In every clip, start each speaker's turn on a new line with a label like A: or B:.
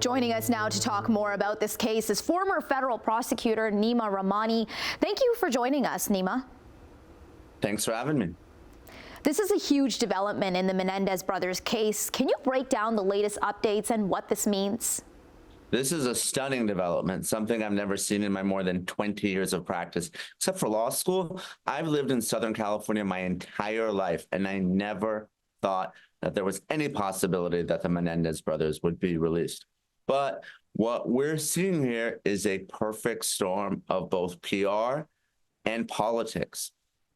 A: Joining us now to talk more about this case is former federal prosecutor Neama Rahmani. Thank you for joining us, Neama.
B: Thanks for having me.
A: This is a huge development in the Menendez brothers case. Can you break down the latest updates and what this means?
B: This is a stunning development, something I've never seen in my more than 20 years of practice. Except for law school, I've lived in Southern California my entire life, and I never thought that there was any possibility that the Menendez brothers would be released. But what we're seeing here is a perfect storm of both PR and politics.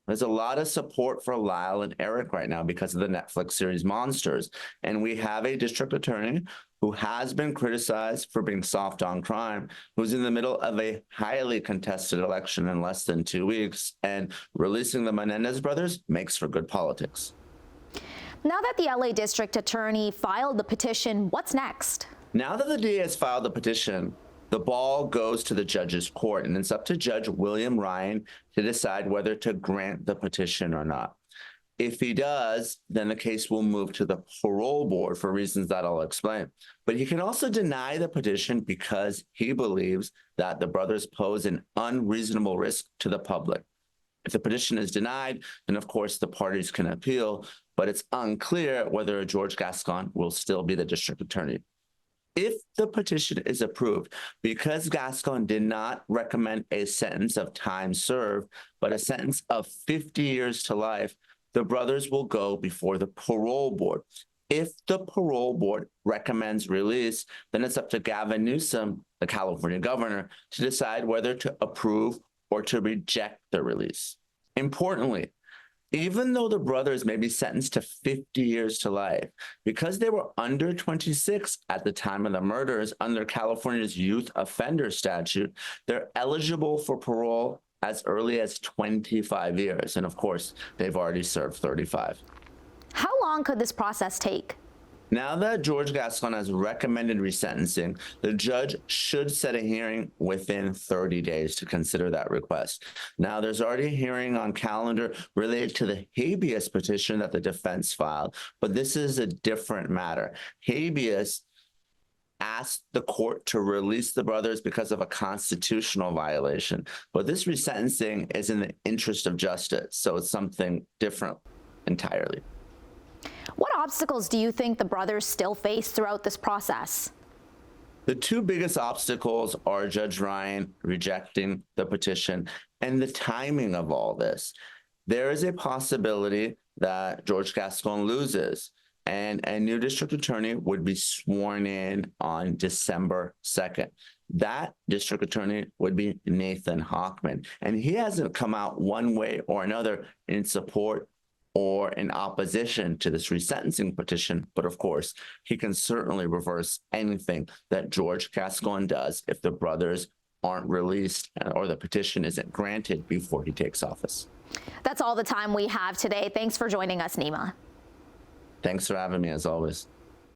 B: There's a lot of support for Lyle and Eric right now because of the Netflix series Monsters. And we have a district attorney who has been criticized for being soft on crime, who's in the middle of a highly contested election in less than 2 weeks. And releasing the Menendez brothers makes for good politics.
A: Now that the LA district attorney filed the petition, what's next?
B: Now that the DA has filed the petition, the ball goes to the judge's court, and it's up to Judge William Ryan to decide whether to grant the petition or not. If he does, then the case will move to the parole board for reasons that I'll explain. But he can also deny the petition because he believes that the brothers pose an unreasonable risk to the public. If the petition is denied, then of course the parties can appeal, but it's unclear whether George Gascón will still be the district attorney. If the petition is approved, because Gascón did not recommend a sentence of time served, but a sentence of 50 years to life, the brothers will go before the parole board. If the parole board recommends release, then it's up to Gavin Newsom, the California governor, to decide whether to approve or to reject the release. Importantly, even though the brothers may be sentenced to 50 years to life, because they were under 26 at the time of the murders under California's youth offender statute, they're eligible for parole as early as 25 years. And of course, they've already served 35.
A: How long could this process take?
B: Now that George Gascón has recommended resentencing, the judge should set a hearing within 30 days to consider that request. Now, there's already a hearing on calendar related to the habeas petition that the defense filed, but this is a different matter. Habeas asked the court to release the brothers because of a constitutional violation, but this resentencing is in the interest of justice, so it's something different entirely.
A: What obstacles do you think the brothers still face throughout this process?
B: The two biggest obstacles are Judge Ryan rejecting the petition and the timing of all this. There is a possibility that George Gascón loses and a new district attorney would be sworn in on December 2nd. That district attorney would be Nathan Hochman, and he hasn't come out one way or another in support or in opposition to this resentencing petition. But of course, he can certainly reverse anything that George Gascón does if the brothers aren't released or the petition isn't granted before he takes office.
A: That's all the time we have today. Thanks for joining us, Neama.
B: Thanks for having me, as always.